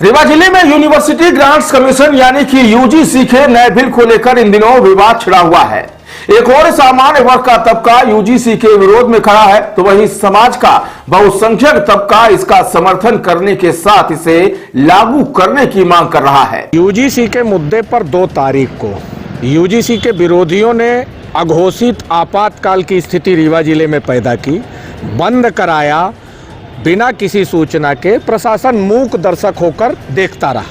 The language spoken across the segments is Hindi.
रीवा जिले में यूनिवर्सिटी ग्रांट्स कमीशन यानी कि यूजीसी के नए बिल को लेकर इन दिनों विवाद छिड़ा हुआ है। एक और सामान्य वर्ग का तबका यूजीसी के विरोध में खड़ा है, तो वहीं समाज का बहुसंख्यक तबका इसका समर्थन करने के साथ इसे लागू करने की मांग कर रहा है। यूजीसी के मुद्दे पर 2 तारीख को यूजीसी के विरोधियों ने अघोषित आपातकाल की स्थिति रीवा जिले में पैदा की, बंद कराया। बिना किसी सूचना के प्रशासन मूक दर्शक होकर देखता रहा।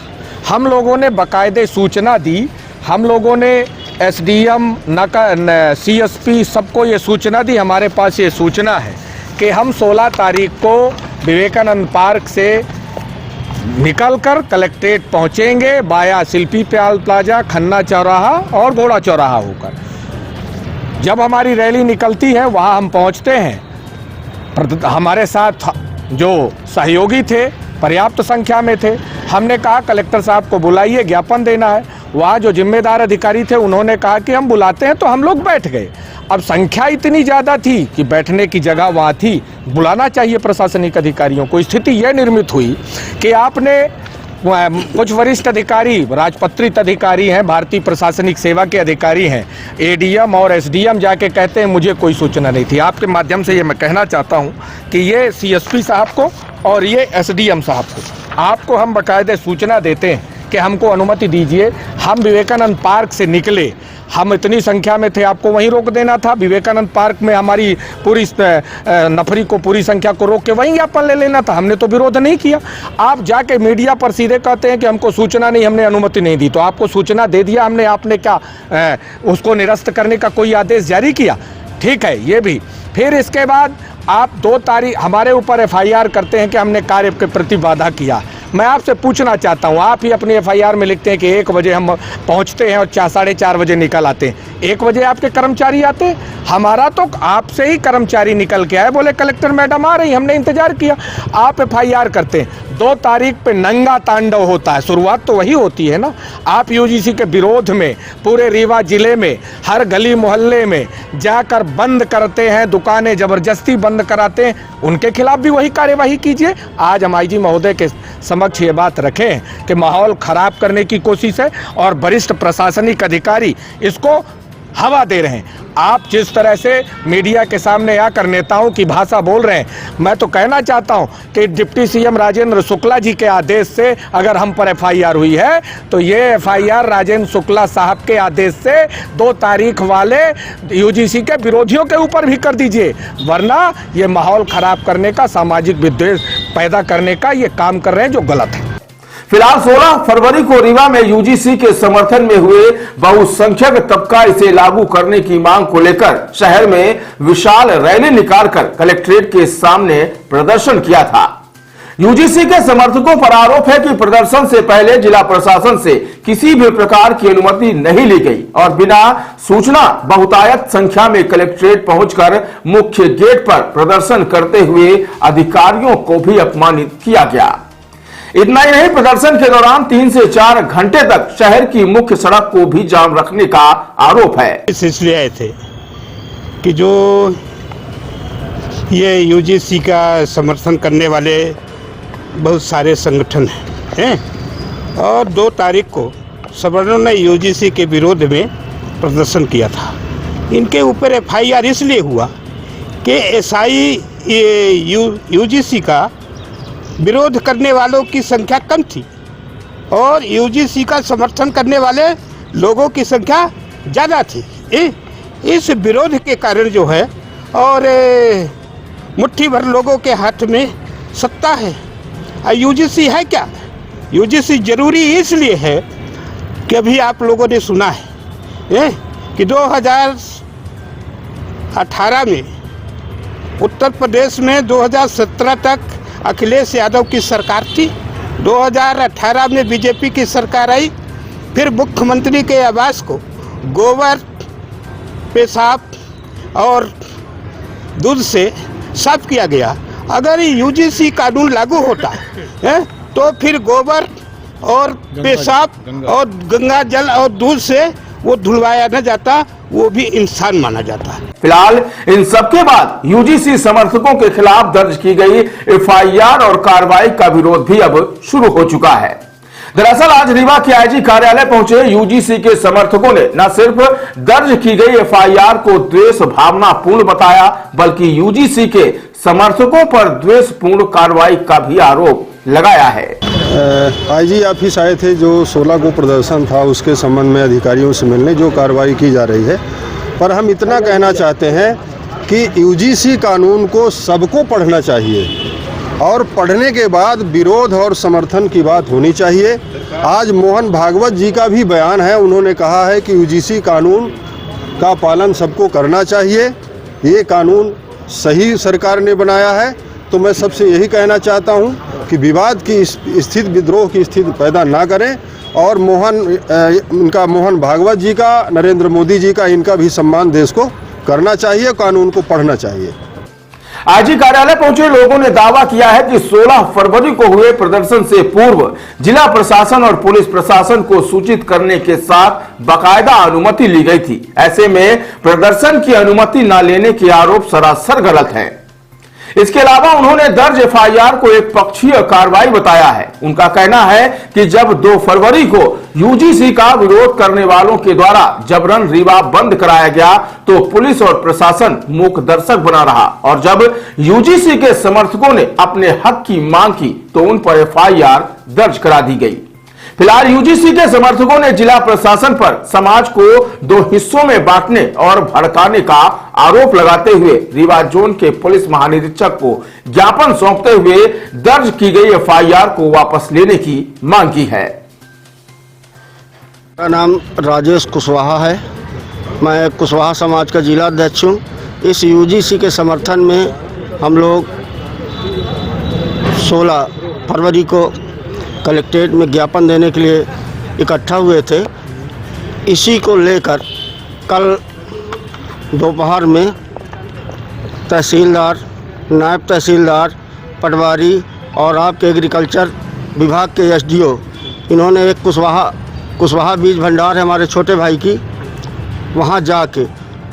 हम लोगों ने बाकायदे सूचना दी, हम लोगों ने एसडीएम सीएसपी सबको ये सूचना दी। हमारे पास ये सूचना है कि हम 16 तारीख को विवेकानंद पार्क से निकलकर कलेक्ट्रेट पहुंचेंगे बाया शिल्पी प्लाजा, खन्ना चौराहा और घोड़ा चौराहा होकर। जब हमारी रैली निकलती है वहां हम पहुंचते हैं। हमारे साथ जो सहयोगी थे पर्याप्त संख्या में थे। हमने कहा कलेक्टर साहब को बुलाइए, ज्ञापन देना है। वहाँ जो जिम्मेदार अधिकारी थे उन्होंने कहा कि हम बुलाते हैं, तो हम लोग बैठ गए। अब संख्या इतनी ज़्यादा थी कि बैठने की जगह वहाँ थी, बुलाना चाहिए प्रशासनिक अधिकारियों को। स्थिति यह निर्मित हुई कि आपने कुछ वरिष्ठ अधिकारी, राजपत्रित अधिकारी हैं, भारतीय प्रशासनिक सेवा के अधिकारी हैं, एडीएम और एसडीएम जाके कहते हैं मुझे कोई सूचना नहीं थी। आपके माध्यम से ये मैं कहना चाहता हूँ कि ये सीएसपी साहब को और ये एसडीएम साहब को, आपको हम बाकायदे सूचना देते हैं कि हमको अनुमति दीजिए। हम विवेकानंद पार्क से निकले, हम इतनी संख्या में थे, आपको वहीं रोक देना था। विवेकानंद पार्क में हमारी पूरी नफरी को, पूरी संख्या को रोक के वहीं ज्ञापन ले लेना था। हमने तो विरोध नहीं किया। आप जाके मीडिया पर सीधे कहते हैं कि हमको सूचना नहीं, हमने अनुमति नहीं दी। तो आपको सूचना दे दिया हमने, आपने क्या उसको निरस्त करने का कोई आदेश जारी किया? ठीक है, ये भी। फिर इसके बाद आप 2 तारीख हमारे ऊपर एफआईआर करते हैं कि हमने कार्य के प्रति बाधा किया। मैं आपसे पूछना चाहता हूं, आप ही अपनी एफआईआर में लिखते हैं कि 1 बजे हम पहुंचते हैं और 4:30 बजे निकल आते हैं। 1 बजे आपके कर्मचारी आते हैं। हमारा तो आपसे ही कर्मचारी निकल के आए, बोले कलेक्टर मैडम आ रही, हमने इंतजार किया। आप एफआईआर करते हैं। 2 तारीख पे नंगा तांडव होता है। शुरुआत तो वही होती है ना। आप यूजीसी के विरोध में पूरे रीवा जिले में हर गली मोहल्ले में जाकर बंद करते हैं, दुकानें जबरदस्ती बंद कराते हैं। उनके खिलाफ भी वही कार्यवाही कीजिए। आज हम आईजी महोदय के समक्ष ये बात रखें कि माहौल खराब करने की कोशिश है और वरिष्ठ प्रशासनिक अधिकारी इसको हवा दे रहे हैं। आप जिस तरह से मीडिया के सामने आकर नेताओं की भाषा बोल रहे हैं, मैं तो कहना चाहता हूं कि डिप्टी सीएम राजेंद्र शुक्ला जी के आदेश से अगर हम पर एफआईआर हुई है तो ये एफआईआर राजेंद्र शुक्ला साहब के आदेश से 2 तारीख वाले यूजीसी के विरोधियों के ऊपर भी कर दीजिए, वरना ये माहौल खराब करने का, सामाजिक विद्वेष पैदा करने का ये काम कर रहे हैं जो गलत है। फिलहाल 16 फरवरी को रीवा में यूजीसी के समर्थन में हुए बहुसंख्यक तबका इसे लागू करने की मांग को लेकर शहर में विशाल रैली निकालकर कलेक्ट्रेट के सामने प्रदर्शन किया था। यूजीसी के समर्थकों पर आरोप है कि प्रदर्शन से पहले जिला प्रशासन से किसी भी प्रकार की अनुमति नहीं ली गई और बिना सूचना बहुतायत संख्या में कलेक्ट्रेट पहुंचकर मुख्य गेट पर प्रदर्शन करते हुए अधिकारियों को भी अपमानित किया गया। इतना ही नहीं, प्रदर्शन के दौरान 3 से 4 घंटे तक शहर की मुख्य सड़क को भी जाम रखने का आरोप है। इसलिए आए थे कि जो ये यूजीसी का समर्थन करने वाले बहुत सारे संगठन हैं और 2 तारीख को सवर्णों ने यूजीसी के विरोध में प्रदर्शन किया था। इनके ऊपर एफआईआर इसलिए हुआ कि एसआई यूजीसी का विरोध करने वालों की संख्या कम थी और यूजीसी का समर्थन करने वाले लोगों की संख्या ज़्यादा थी। इस विरोध के कारण जो है और मुट्ठी भर लोगों के हाथ में सत्ता है। यूजीसी है क्या? यूजीसी जरूरी इसलिए है कि अभी आप लोगों ने सुना है कि 2018 में उत्तर प्रदेश में 2017 तक अखिलेश यादव की सरकार थी। 2018 में बीजेपी की सरकार आई। फिर मुख्यमंत्री के आवास को गोबर, पेशाब और दूध से साफ किया गया। अगर यूजीसी कानून लागू होता है तो फिर गोबर और पेशाब और गंगा जल और दूध से वो धुलवाया न जाता, वो भी इंसान माना जाता है। फिलहाल इन सबके बाद यूजीसी समर्थकों के खिलाफ दर्ज की गई एफआईआर और कार्रवाई का विरोध भी अब शुरू हो चुका है। दरअसल आज रीवा के आईजी कार्यालय पहुंचे यूजीसी के समर्थकों ने न सिर्फ दर्ज की गई एफआईआर को द्वेष भावनापूर्ण बताया, बल्कि यूजीसी के समर्थकों पर द्वेषपूर्ण कार्रवाई का भी आरोप लगाया है। आईजी ऑफिस आए थे, जो 16 को प्रदर्शन था उसके संबंध में अधिकारियों से मिलने जो कार्रवाई की जा रही है। पर हम इतना कहना चाहते हैं कि यूजीसी कानून को सबको पढ़ना चाहिए और पढ़ने के बाद विरोध और समर्थन की बात होनी चाहिए। आज मोहन भागवत जी का भी बयान है, उन्होंने कहा है कि यूजीसी कानून का पालन सबको करना चाहिए। ये कानून सही सरकार ने बनाया है। तो मैं सबसे यही कहना चाहता हूं कि विवाद की स्थिति, विद्रोह की स्थिति पैदा ना करें और मोहन भागवत जी का, नरेंद्र मोदी जी का, इनका भी सम्मान देश को करना चाहिए, कानून को पढ़ना चाहिए। आईजी कार्यालय पहुंचे लोगों ने दावा किया है कि 16 फरवरी को हुए प्रदर्शन से पूर्व जिला प्रशासन और पुलिस प्रशासन को सूचित करने के साथ बाकायदा अनुमति ली गई थी। ऐसे में प्रदर्शन की अनुमति न लेने के आरोप सरासर गलत हैं। इसके अलावा उन्होंने दर्ज एफआईआर को एक पक्षीय कार्रवाई बताया है। उनका कहना है कि जब 2 फरवरी को यूजीसी का विरोध करने वालों के द्वारा जबरन रीवा बंद कराया गया तो पुलिस और प्रशासन मूक दर्शक बना रहा और जब यूजीसी के समर्थकों ने अपने हक की मांग की तो उन पर एफआईआर दर्ज करा दी गई। फिलहाल यूजीसी के समर्थकों ने जिला प्रशासन पर समाज को 2 हिस्सों में बांटने और भड़काने का आरोप लगाते हुए रीवा जोन के पुलिस महानिरीक्षक को ज्ञापन सौंपते हुए दर्ज की गई एफआईआर को वापस लेने की मांग की है। मेरा नाम राजेश कुशवाहा है। मैं कुशवाहा समाज का जिला अध्यक्ष हूँ। इस यूजीसी के समर्थन में हम लोग 16 फरवरी को कलेक्ट्रेट में ज्ञापन देने के लिए इकट्ठा हुए थे। इसी को लेकर कल दोपहर में तहसीलदार, नायब तहसीलदार, पटवारी और आपके एग्रीकल्चर विभाग के एसडीओ, इन्होंने एक कुशवाहा बीज भंडार है हमारे छोटे भाई की, वहाँ जाके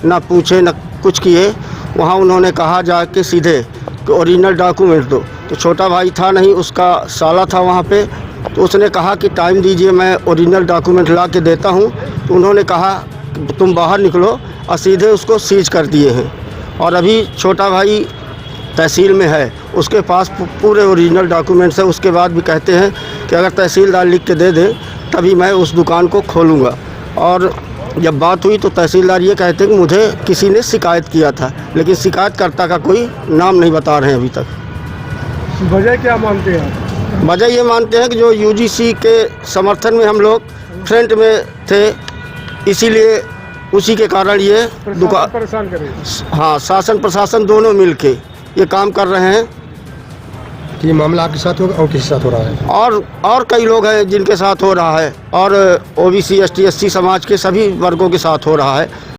ना पूछे न कुछ किए। वहाँ उन्होंने कहा जाके सीधे कि ओरिजिनल डॉक्यूमेंट दो। तो छोटा भाई था नहीं, उसका साला था वहाँ पे, तो उसने कहा कि टाइम दीजिए, मैं ओरिजिनल डॉक्यूमेंट ला के देता हूँ। तो उन्होंने कहा कि तुम बाहर निकलो और सीधे उसको सीज कर दिए हैं। और अभी छोटा भाई तहसील में है, उसके पास पूरे ओरिजिनल डॉक्यूमेंट्स है। उसके बाद भी कहते हैं कि अगर तहसीलदार लिख के दे दे तभी मैं उस दुकान को खोलूँगा। और जब बात हुई तो तहसीलदार ये कहते हैं कि मुझे किसी ने शिकायत किया था, लेकिन शिकायतकर्ता का कोई नाम नहीं बता रहे हैं अभी तक। वजह क्या मानते हैं? वजह ये मानते हैं कि जो यूजीसी के समर्थन में हम लोग फ्रंट में थे, इसीलिए उसी के कारण ये दुकान परेशान करें। हाँ, शासन प्रशासन दोनों मिलके ये काम कर रहे हैं। ये मामला आपके साथ होगा और किसी साथ हो रहा है? और कई लोग हैं जिनके साथ हो रहा है और ओबीसी, एसटी, एससी समाज के सभी वर्गों के साथ हो रहा है।